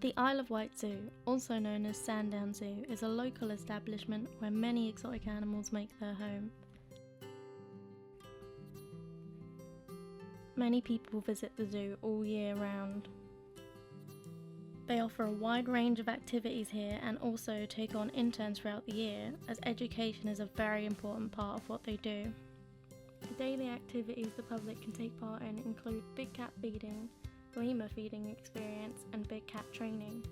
The Isle of Wight Zoo, also known as Sandown Zoo, is a local establishment where many exotic animals make their home. Many people visit the zoo all year round. They offer a wide range of activities here and also take on interns throughout the year, as education is a very important part of what they do. The daily activities the public can take part in include big cat feeding, lemur feeding experience and big cat training.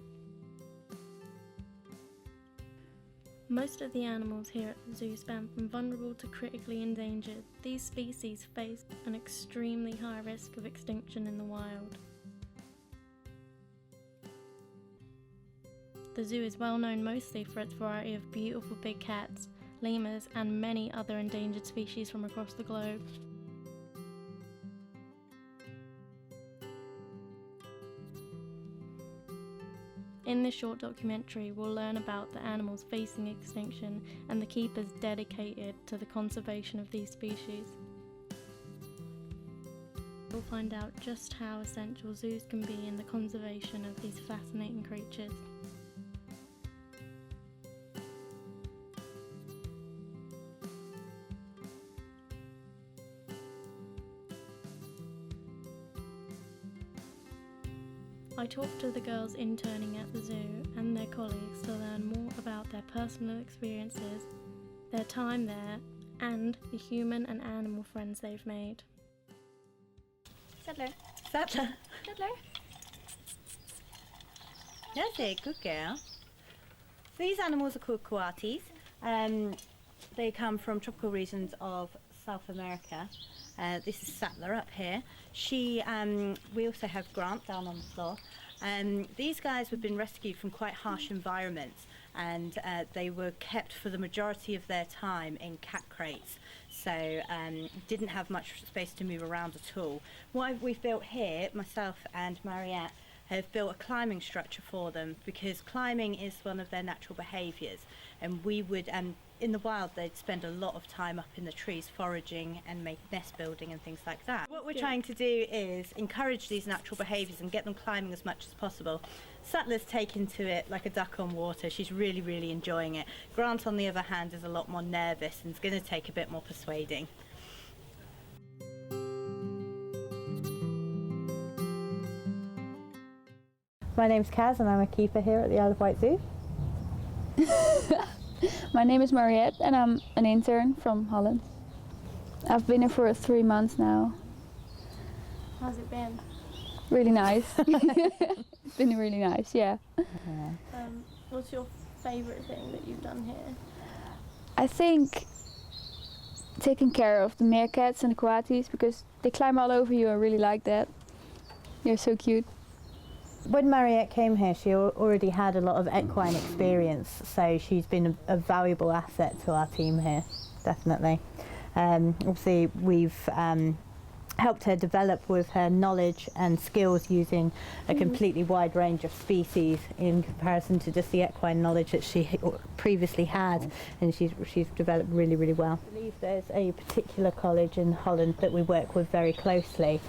Most of the animals here at the zoo span from vulnerable to critically endangered. These species face an extremely high risk of extinction in the wild. The zoo is well known mostly for its variety of beautiful big cats, lemurs and many other endangered species from across the globe. In this short documentary, we'll learn about the animals facing extinction and the keepers dedicated to the conservation of these species. We'll find out just how essential zoos can be in the conservation of these fascinating creatures. I talked to the girls interning at the zoo and their colleagues to learn more about their personal experiences, their time there, and the human and animal friends they've made. Settler. Settler. Settler. That's it, good girl. So these animals are called coatis. They come from tropical regions of South America. This is Sattler up here. We also have Grant down on the floor. These guys have been rescued from quite harsh environments, and they were kept for the majority of their time in cat crates, so didn't have much space to move around at all. What we've built here, myself and Mariette, have built a climbing structure for them, because climbing is one of their natural behaviours, and we would in the wild they'd spend a lot of time up in the trees foraging and make nest building and things like that. What we're trying to do is encourage these natural behaviours and get them climbing as much as possible. Sattler's taken to it like a duck on water. She's really enjoying it. Grant, on the other hand, is a lot more nervous and is going to take a bit more persuading. My name's Kaz and I'm a keeper here at the Isle of Wight Zoo. My name is Mariette and I'm an intern from Holland. I've been here for 3 months now. How's it been? Really nice. It's been really nice, yeah. What's your favourite thing that you've done here? I think taking care of the meerkats and the coatis, because they climb all over you. I really like that. They're so cute. When Mariette came here, she already had a lot of equine experience, so she's been a valuable asset to our team here, definitely. Obviously, we've helped her develop with her knowledge and skills using a completely wide range of species in comparison to just the equine knowledge that she previously had, and she's developed really well. I believe there's a particular college in Holland that we work with very closely.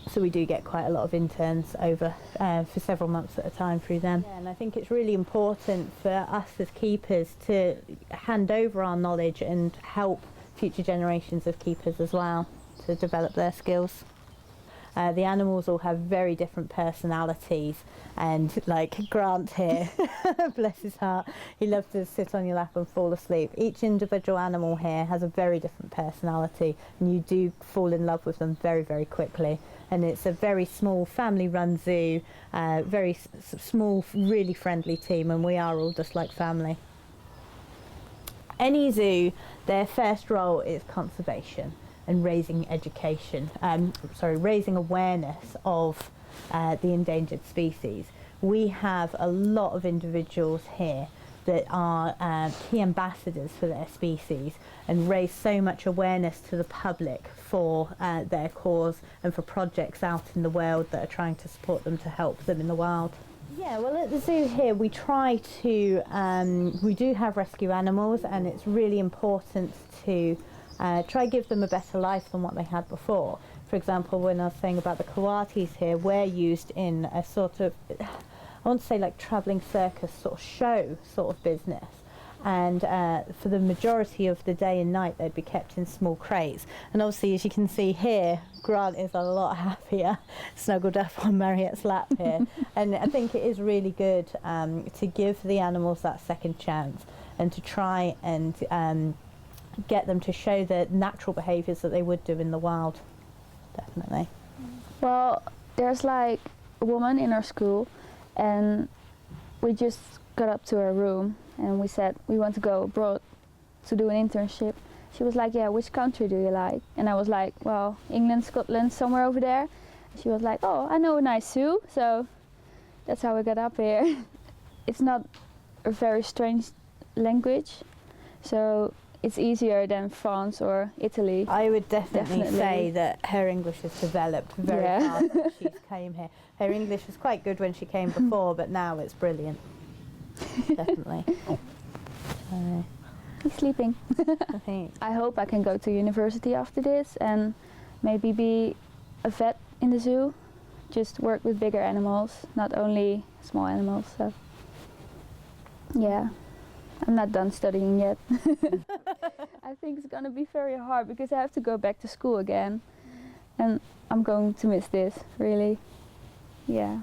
So we do get quite a lot of interns over for several months at a time through them. Yeah, and I think it's really important for us as keepers to hand over our knowledge and help future generations of keepers as well to develop their skills. The animals all have very different personalities, and like Grant here, bless his heart, he loves to sit on your lap and fall asleep. Each individual animal here has a very different personality, and you do fall in love with them very quickly. And it's a very small family-run zoo, very small, really friendly team, and we are all just like family. Any zoo, their first role is conservation and raising raising awareness of the endangered species. We have a lot of individuals here that are key ambassadors for their species and raise so much awareness to the public for their cause and for projects out in the world that are trying to support them to help them in the wild. Yeah, well, at the zoo here we try to, we do have rescue animals, and it's really important to try to give them a better life than what they had before. for example, when I was saying about the coatis here, we're used in a sort of, I want to say like travelling circus sort of show sort of business. And for the majority of the day and night they'd be kept in small crates, and obviously as you can see here, Grant is a lot happier snuggled up on Mariette's lap here. And I think it is really good to give the animals that second chance and to try and get them to show the natural behaviours that they would do in the wild. Definitely. Well, there's like a woman in our school, and we just got up to her room and we said we want to go abroad to do an internship. She was like, yeah, which country do you like? And I was like, well, England, Scotland, somewhere over there. She was like, oh, I know a nice zoo. So that's how we got up here. It's not a very strange language, so it's easier than France or Italy. I would definitely say that her English has developed very fast since she came here. Her English was quite good when she came before, but now it's brilliant. Definitely. He's sleeping. I hope I can go to university after this and maybe be a vet in the zoo. Just work with bigger animals, not only small animals. So yeah, I'm not done studying yet. I think it's gonna be very hard because I have to go back to school again, and I'm going to miss this, really. Yeah.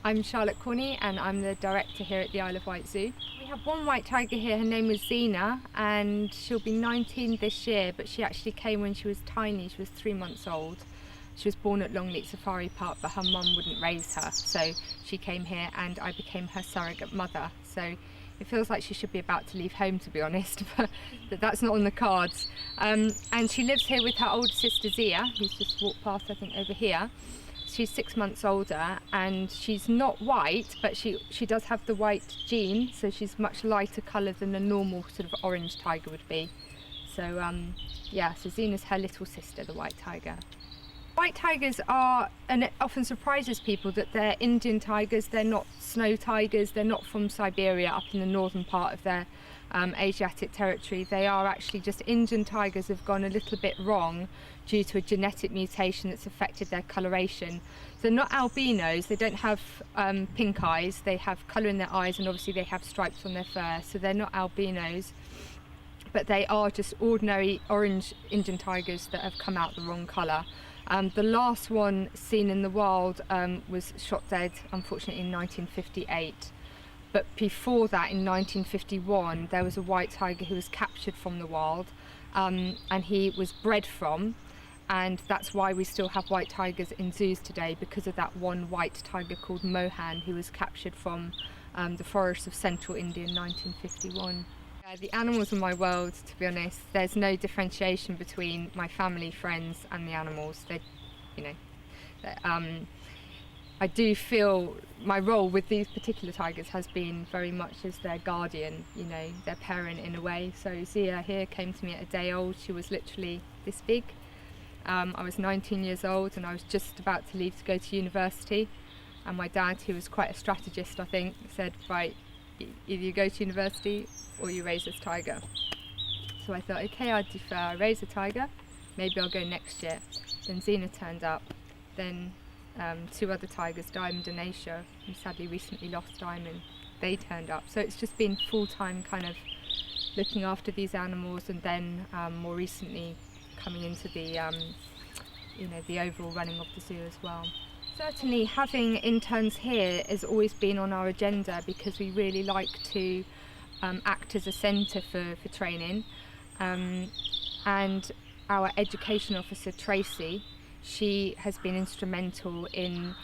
I'm Charlotte Corney and I'm the director here at the Isle of Wight Zoo. We have one white tiger here, her name is Zena, and she'll be 19 this year, but she actually came when she was tiny, she was 3 months old. She was born at Longleat Safari Park, but her mum wouldn't raise her, so she came here and I became her surrogate mother. So it feels like she should be about to leave home, to be honest, but that's not on the cards. And she lives here with her older sister Zia, who's just walked past I think over here. She's 6 months older and she's not white, but she does have the white gene, so she's much lighter colour than a normal sort of orange tiger would be. So yeah, so Zena's her little sister, the white tiger. White tigers are, and it often surprises people that they're Indian tigers, they're not snow tigers, they're not from Siberia up in the northern part of their Asiatic territory. They are actually just Indian tigers have gone a little bit wrong due to a genetic mutation that's affected their coloration. So they're not albinos, they don't have pink eyes, they have colour in their eyes and obviously they have stripes on their fur, so they're not albinos, but they are just ordinary orange Indian tigers that have come out the wrong colour. The last one seen in the wild was shot dead, unfortunately, in 1958. But before that, in 1951, there was a white tiger who was captured from the wild, and he was bred from, and that's why we still have white tigers in zoos today, because of that one white tiger called Mohan who was captured from the forests of central India in 1951. The animals are my world, to be honest. There's no differentiation between my family, friends and the animals. They, you know, I do feel my role with these particular tigers has been very much as their guardian, you know, their parent in a way. So Zia here came to me at a day old. She was literally this big. I was 19 years old and I was just about to leave to go to university. And my dad, who was quite a strategist, I think, said, right, either you go to university or you raise this tiger. So I thought, okay, I'd defer. I raise a tiger, maybe I'll go next year. Then Zena turned up. Then 2 other tigers, Diamond and Asia, who sadly recently lost Diamond, they turned up. So it's just been full-time kind of looking after these animals, and then more recently coming into the you know, the overall running of the zoo as well. Certainly having interns here has always been on our agenda, because we really like to act as a centre for training, and our education officer Tracy, she has been instrumental in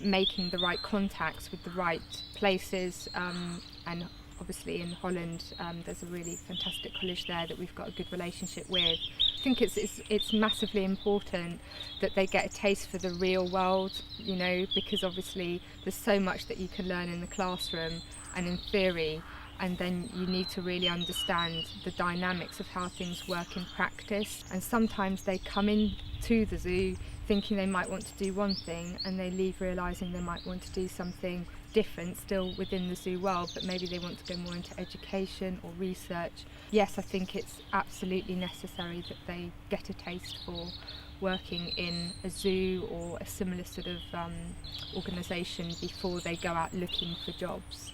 making the right contacts with the right places, and obviously in Holland there's a really fantastic college there that we've got a good relationship with. I think it's massively important that they get a taste for the real world, you know, because obviously there's so much that you can learn in the classroom and in theory, and then you need to really understand the dynamics of how things work in practice. And sometimes they come into the zoo thinking they might want to do one thing, and they leave realising they might want to do something different, still within the zoo world, but maybe they want to go more into education or research. Yes, I think it's absolutely necessary that they get a taste for working in a zoo or a similar sort of organisation before they go out looking for jobs.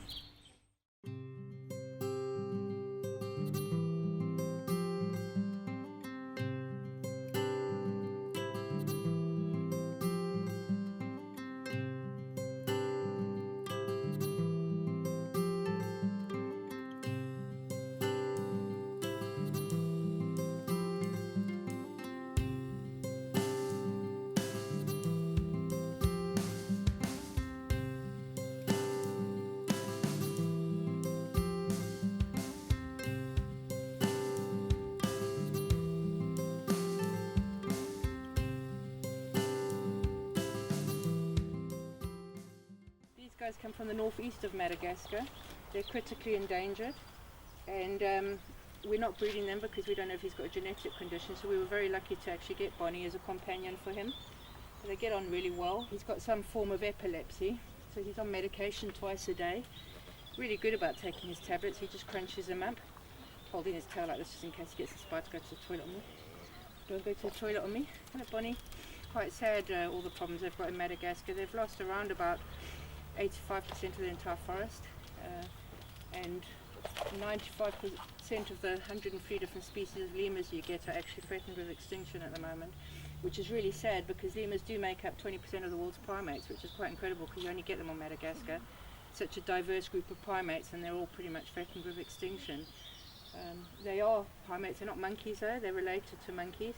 These guys come from the northeast of Madagascar. They're critically endangered, and we're not breeding them because we don't know if he's got a genetic condition, so we were very lucky to actually get Bonnie as a companion for him. They get on really well. He's got some form of epilepsy, so he's on medication twice a day. Really good about taking his tablets. He just crunches them up, holding his tail like this just in case he gets inspired to go to the toilet on me. Don't go to the toilet on me. Hello, Bonnie. Quite sad, all the problems they've got in Madagascar. They've lost around about 85% of the entire forest, and 95% of the 103 different species of lemurs you get are actually threatened with extinction at the moment, which is really sad because lemurs do make up 20% of the world's primates, which is quite incredible because you only get them on Madagascar. Such a diverse group of primates, and they're all pretty much threatened with extinction. They are primates, they're not monkeys though, they're related to monkeys.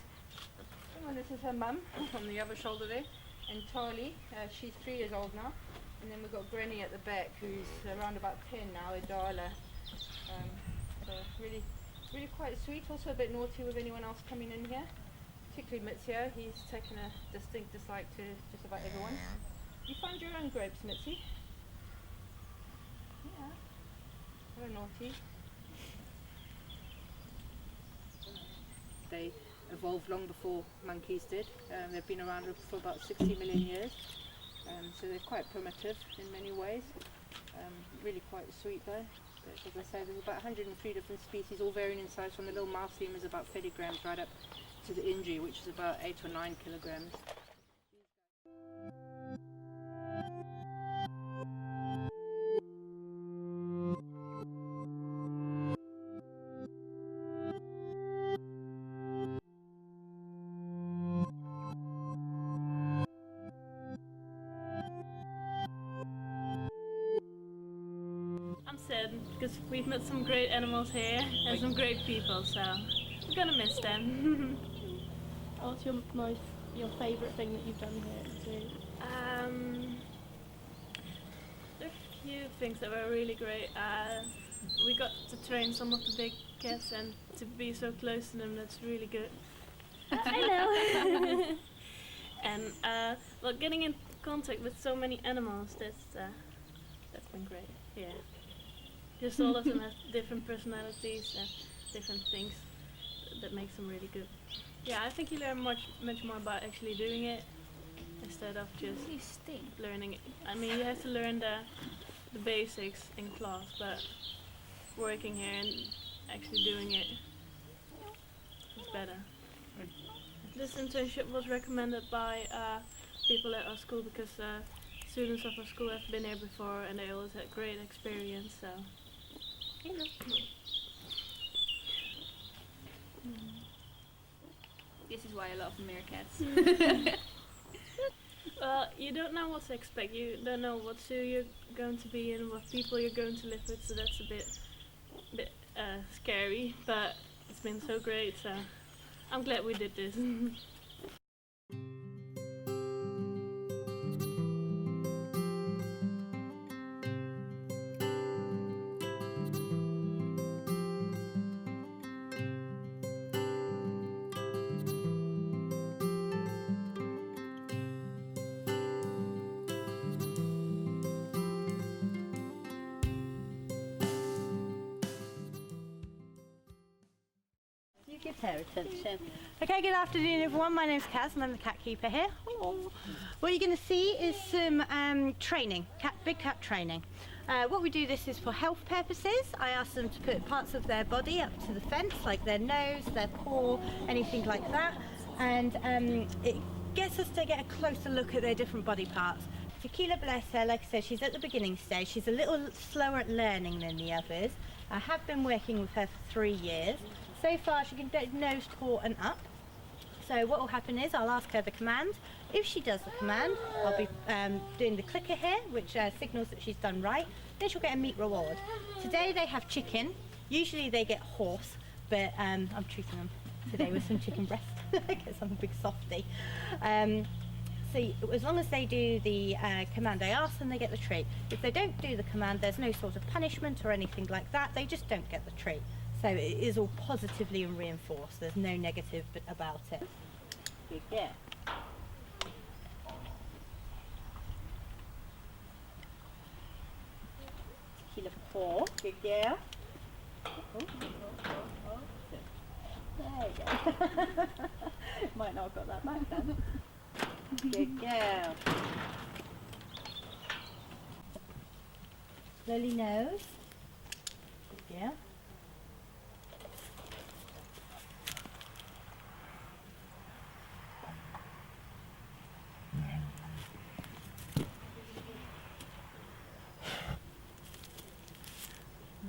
And this is her mum on the other shoulder there, and Charlie, she's 3 years old now. And then we've got Granny at the back, who's around about 10 now, a Darla. So really, really quite sweet. Also a bit naughty with anyone else coming in here. Particularly Mitzi, he's taken a distinct dislike to just about everyone. You find your own grapes, Mitzi? Yeah. Very naughty. They evolved long before monkeys did. They've been around for about 60 million years. So they're quite primitive in many ways, really quite sweet though. But as I say, there's about 103 different species, all varying in size, from the little mouse lemurs about 30 grams right up to the Inji, which is about 8 or 9 kilograms. I'm sad because we've met some great animals here and some great people, so we're gonna miss them. What's your favourite thing that you've done here at the zoo? There are a few things that were really great. We got to train some of the big cats, and to be so close to them, that's really good. I know. And well, getting in contact with so many animals, that's been great. Yeah. Just all of them have different personalities and different things that makes them really good. Yeah, I think you learn much more about actually doing it instead of just learning it. I mean, you have to learn the basics in class, but working here and actually doing it is better. This internship was recommended by people at our school because students of our school have been here before and they always had great experience. So, you know. This is why I love meerkats. Well, you don't know what to expect. You don't know what zoo you're going to be in, what people you're going to live with, so that's a bit scary. But it's been so great, so I'm glad we did this. Hair attention. Okay, good afternoon everyone. My name's Kaz and I'm the cat keeper here. Oh. What you're going to see is some training, big cat training. What we do, this is for health purposes. I ask them to put parts of their body up to the fence, like their nose, their paw, anything like that. And it gets us to get a closer look at their different body parts. Tequila, bless her, like I said, she's at the beginning stage. She's a little slower at learning than the others. I have been working with her for 3 years. So far she can do nose, paw and up. So what will happen is I'll ask her the command. If she does the command, I'll be doing the clicker here, which signals that she's done right. Then she'll get a meat reward. Today they have chicken. Usually they get horse, but I'm treating them today with some chicken breast. Get some big softie. So as long as they do the command I ask them, they get the treat. If they don't do the command, there's no sort of punishment or anything like that. They just don't get the treat. So it is all positively and reinforced. There's no negative about it. Good girl. Tequila paw. Good girl. There you go. Might not have got that back then. Good girl. Slowly nose. Good girl.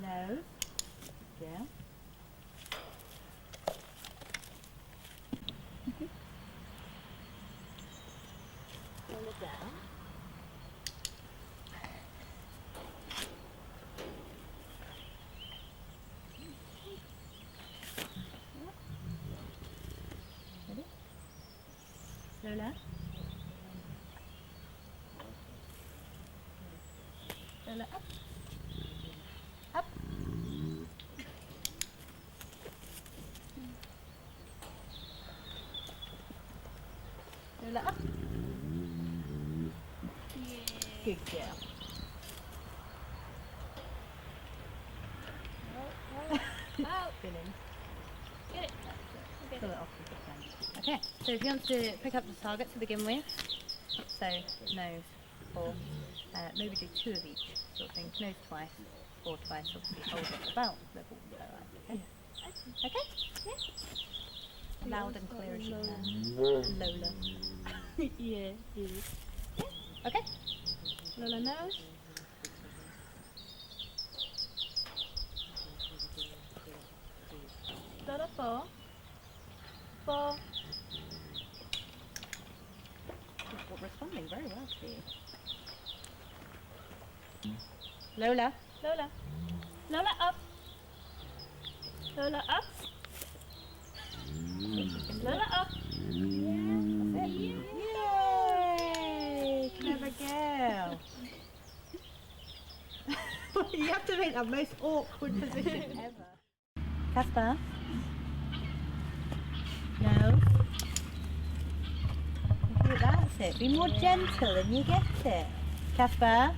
Nose. Good girl. Pull it down. Ready? Lola. Lola, up. Up. Lola, up. Good girl. Spinning. Get it. Pull it off with the pen. Okay, so if you want to pick up the target to begin with, so nose, paw, maybe do 2 of each sort of thing. Nose twice, paw twice, obviously hold it about level. Okay? Okay? Yeah. Loud and clear as you can. Lola. Yeah, yeah. Okay? Lola nose. Lola paw. Paw. She's responding very well to you. Lola. Lola. Lola up. Lola up. Lola up. That's it. Yay! Clever girl. You have to make that most awkward position ever. Casper. No. That's it. Be more gentle and you get it. Casper.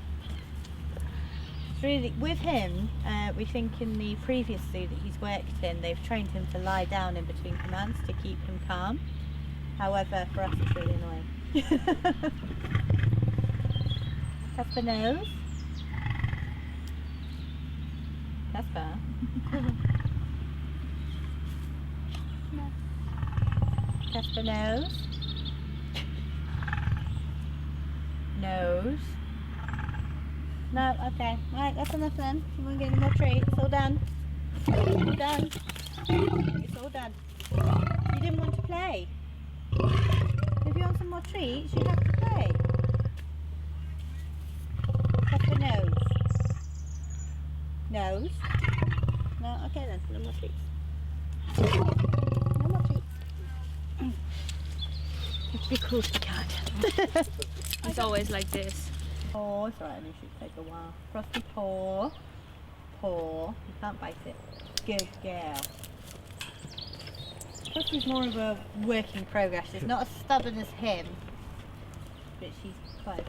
It's really, with him, we think in the previous zoo that he's worked in, they've trained him to lie down in between commands to keep him calm. However, for us it's really annoying. Casper nose. Casper. Casper nose. Nose. No, okay. Alright, that's enough then. You won't get any more treats. It's all done. It's all done. It's all done. You didn't want to play. If you want some more treats, you have to play. Casper nose. Nose. No, okay then. No more treats. No more treats. You have to be cool to the cat. He's always like this. Paw, it's alright, it should take a while. Frosty paw. Paw. You can't bite it. Good girl. Frosty's more of a work in progress. She's not as stubborn as him, but she's close.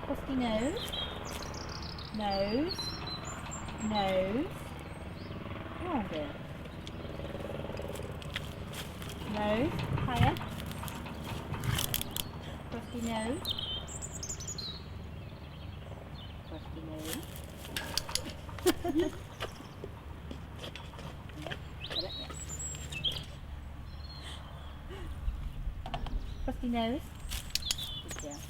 Frosty nose. nose, nose, oh dear, nose, higher, crusty nose, crusty nose. Crusty nose. Good girl.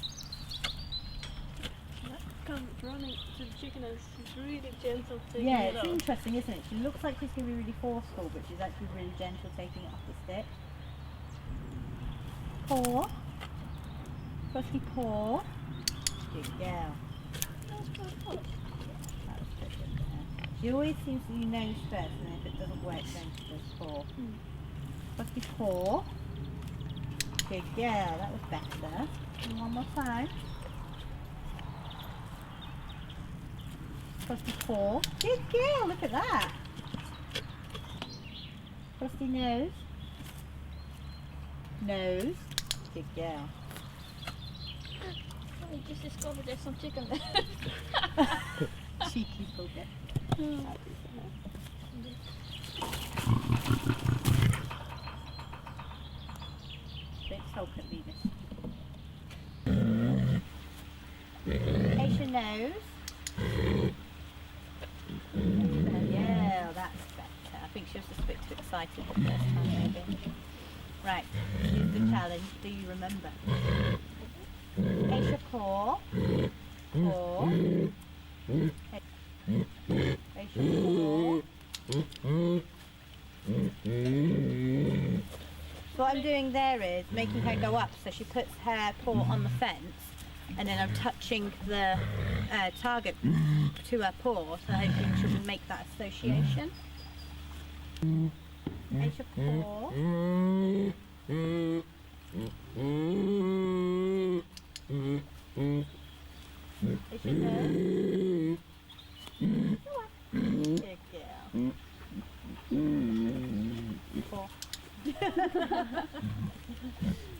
Come running to the chicken and she's really gentle taking Yeah, it it's off. interesting, isn't it? She looks like she's going to be really forceful, but she's actually really gentle taking it off the stick. Paw. Crusty paw. Good girl. That was pretty good. She always seems to do nose first, and if it doesn't work, then she does paw. Crusty paw. Good girl, that was better. And one more time. Crusty paw. Good girl, look at that. Crusty nose. Nose. Good girl. I just discovered there's some chicken there. Cheeky bugger. Don't sulk at me, miss. Ace your nose. Yeah, that's better. I think she was just a bit too excited the first time, maybe. Right, here's the challenge. Do you remember? Ace your paw. Paw. Ace your paw. So what I'm doing there is making her go up, so she puts her paw on the fence, and then I'm touching the target to her paw, so hoping she'll make that association. Ace your paw. Ace your nose. Good girl. Paw. You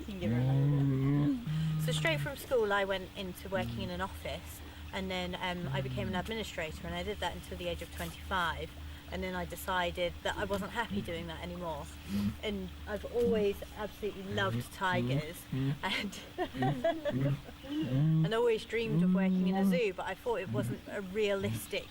can give her another. So straight from school I went into working in an office, and then I became an administrator, and I did that until the age of 25, and then I decided that I wasn't happy doing that anymore. And I've always absolutely loved tigers, and and always dreamed of working in a zoo, but I thought it wasn't a realistic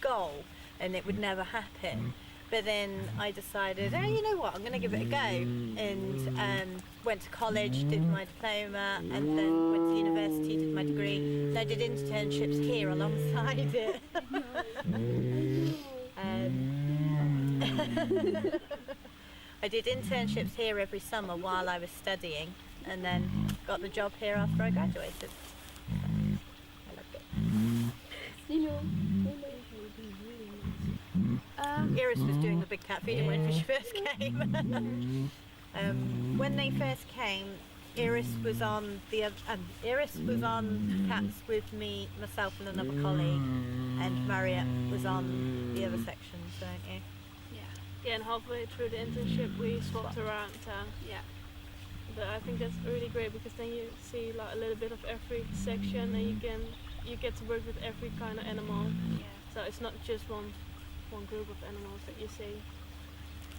goal and it would never happen. But then I decided, oh, you know what, I'm going to give it a go, and went to college, did my diploma, and then went to university, did my degree, and I did internships here alongside it. I did internships here every summer while I was studying, and then got the job here after I graduated. I loved it. Iris was doing the big cat feeding when she first came. When they first came, Iris was on the cats with me, myself, and another colleague, and Marriott was on the other sections, weren't you? Yeah, and halfway through the internship we swapped around. Yeah. But I think that's really great because then you see like a little bit of every section, and you get to work with every kind of animal. Yeah. So it's not just one group of animals that you see.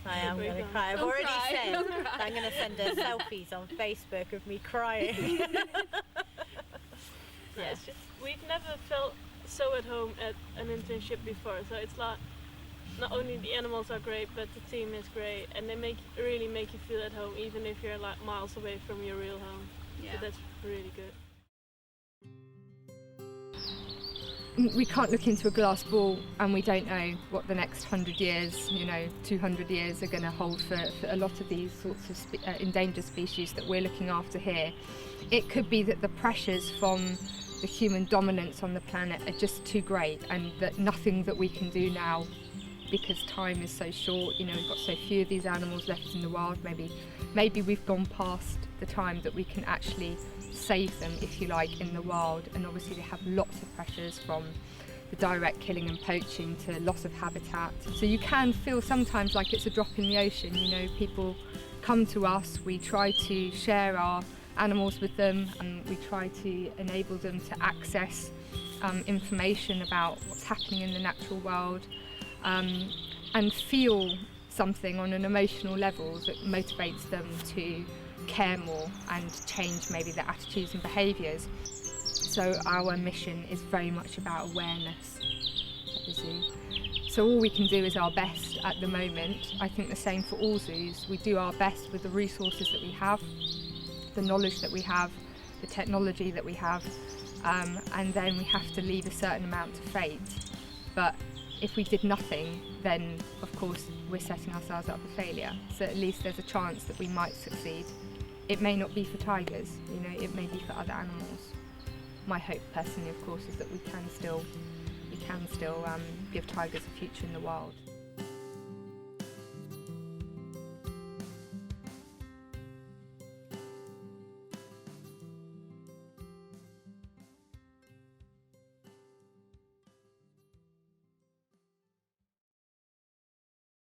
I am going to cry. I've already said that I'm going to send her selfies on Facebook of me crying. Yeah, it's just we've never felt so at home at an internship before. So it's like not only the animals are great, but the team is great, and they really make you feel at home, even if you're like miles away from your real home. Yeah. So that's really good. We can't look into a glass ball and we don't know what the next 100 years, 200 years are going to hold for a lot of these sorts of endangered species that we're looking after here. It could be that the pressures from the human dominance on the planet are just too great, and that nothing that we can do now, because time is so short, we've got so few of these animals left in the wild, maybe we've gone past the time that we can actually save them, if you like, in the wild. And obviously they have lots of pressures from the direct killing and poaching to loss of habitat. So you can feel sometimes like it's a drop in the ocean. People come to us, we try to share our animals with them, and we try to enable them to access information about what's happening in the natural world, and feel something on an emotional level that motivates them to care more and change maybe their attitudes and behaviours. So our mission is very much about awareness at the zoo. So all we can do is our best at the moment. I think the same for all zoos. We do our best with the resources that we have, the knowledge that we have, the technology that we have, and then we have to leave a certain amount to fate. But if we did nothing, then of course we're setting ourselves up for failure. So at least there's a chance that we might succeed. It may not be for tigers, you know, it may be for other animals. My hope personally, of course, is that we can still give tigers a future in the wild.